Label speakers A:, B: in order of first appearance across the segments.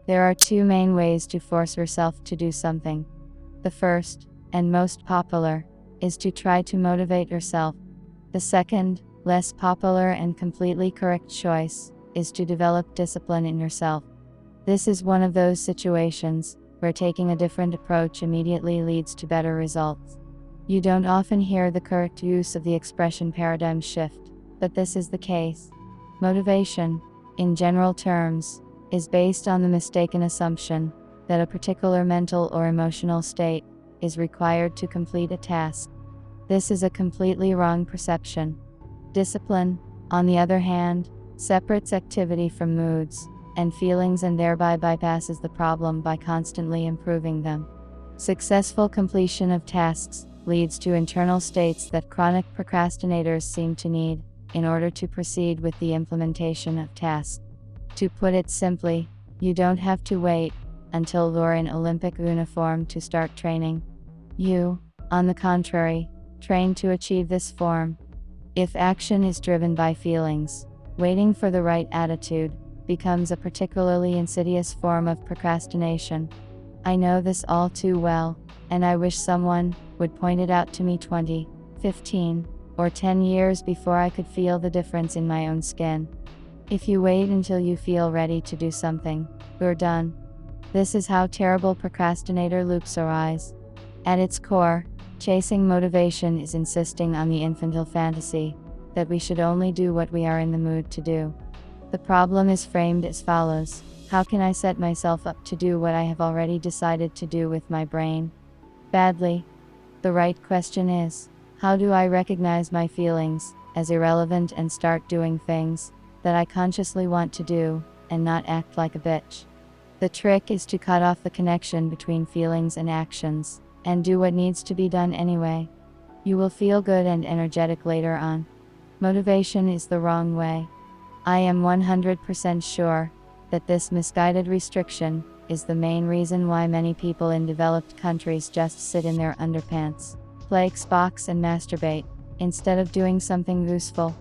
A: There are two main ways to force yourself to do something. The first, and most popular, is to try to motivate yourself. The second, less popular and completely correct choice, is to develop discipline in yourself. This is one of those situations where taking a different approach immediately leads to better results. You don't often hear the correct use of the expression paradigm shift, but this is the case. Motivation, in general terms, is based on the mistaken assumption that a particular mental or emotional state is required to complete a task. This is a completely wrong perception. Discipline, on the other hand, separates activity from moods and feelings and thereby bypasses the problem by constantly improving them. Successful completion of tasks leads to internal states that chronic procrastinators seem to need in order to proceed with the implementation of tasks. To put it simply, you don't have to wait until you're in Olympic uniform to start training. You, on the contrary, train to achieve this form. If action is driven by feelings, waiting for the right attitude becomes a particularly insidious form of procrastination. I know this all too well, and I wish someone would point it out to me 20, 15, or 10 years before I could feel the difference in my own skin. If you wait until you feel ready to do something, you're done. This is how terrible procrastinator loops arise. At its core, chasing motivation is insisting on the infantile fantasy that we should only do what we are in the mood to do. The problem is framed as follows: how can I set myself up to do what I have already decided to do with my brain? Badly. The right question is, how do I recognize my feelings as irrelevant and start doing things that I consciously want to do, and not act like a bitch? The trick is to cut off the connection between feelings and actions, and do what needs to be done anyway. You will feel good and energetic later on. Motivation is the wrong way. I am 100% sure that this misguided restriction is the main reason why many people in developed countries just sit in their underpants, play Xbox and masturbate, instead of doing something useful.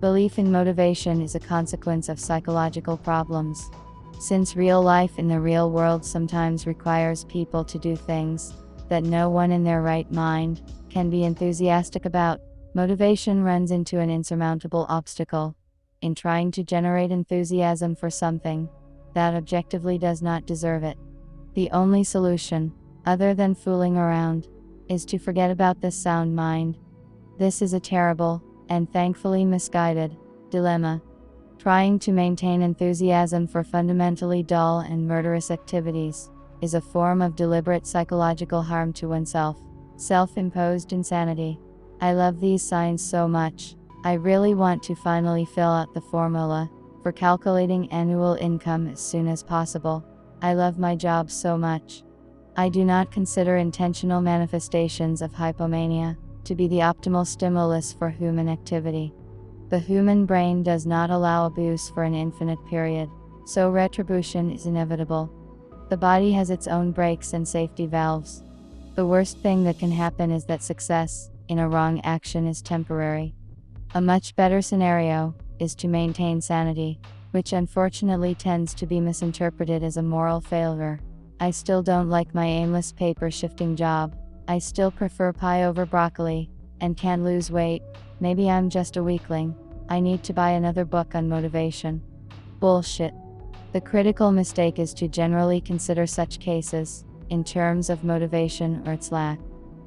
A: Belief in motivation is a consequence of psychological problems. Since real life in the real world sometimes requires people to do things that no one in their right mind can be enthusiastic about, motivation runs into an insurmountable obstacle in trying to generate enthusiasm for something that objectively does not deserve it. The only solution, other than fooling around, is to forget about this sound mind. This is a terrible, and thankfully misguided, dilemma. Trying to maintain enthusiasm for fundamentally dull and murderous activities is a form of deliberate psychological harm to oneself, self-imposed insanity. I love these signs so much. I really want to finally fill out the formula for calculating annual income as soon as possible. I love my job so much. I do not consider intentional manifestations of hypomania to be the optimal stimulus for human activity. The human brain does not allow abuse for an infinite period, so retribution is inevitable. The body has its own brakes and safety valves. The worst thing that can happen is that success in a wrong action is temporary. A much better scenario is to maintain sanity, which unfortunately tends to be misinterpreted as a moral failure. I still don't like my aimless paper shifting job. I still prefer pie over broccoli, and can lose weight. Maybe I'm just a weakling. I need to buy another book on motivation. Bullshit. The critical mistake is to generally consider such cases in terms of motivation or its lack.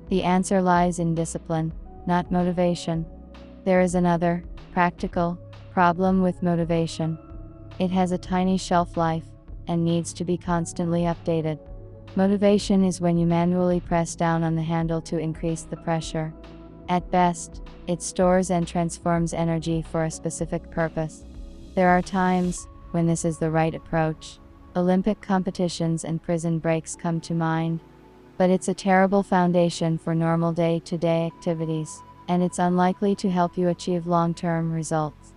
A: The answer lies in discipline, not motivation. There is another, practical, problem with motivation. It has a tiny shelf life, and needs to be constantly updated. Motivation is when you manually press down on the handle to increase the pressure. At best, it stores and transforms energy for a specific purpose. There are times when this is the right approach. Olympic competitions and prison breaks come to mind. But it's a terrible foundation for normal day-to-day activities, and it's unlikely to help you achieve long-term results.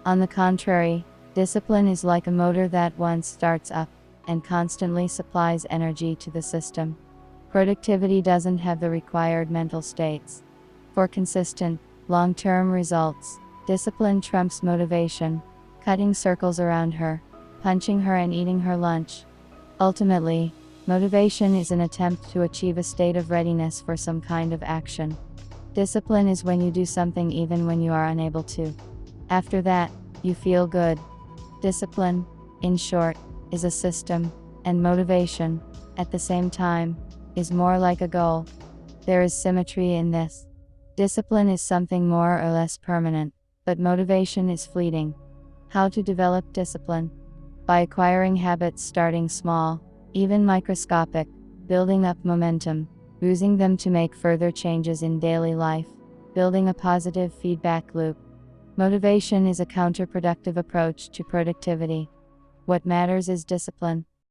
A: On the contrary, discipline is like a motor that once starts up and constantly supplies energy to the system. Productivity doesn't have the required mental states. For consistent, long-term results, discipline trumps motivation. Cutting circles around her, punching her and eating her lunch. Ultimately, motivation is an attempt to achieve a state of readiness for some kind of action. Discipline is when you do something even when you are unable to. After that, you feel good. Discipline, in short, is a system, and motivation, at the same time, is more like a goal. There is symmetry in this. Discipline is something more or less permanent, but motivation is fleeting. How to develop discipline? By acquiring habits starting small, even microscopic, building up momentum, using them to make further changes in daily life, building a positive feedback loop. Motivation is a counterproductive approach to productivity. What matters is discipline.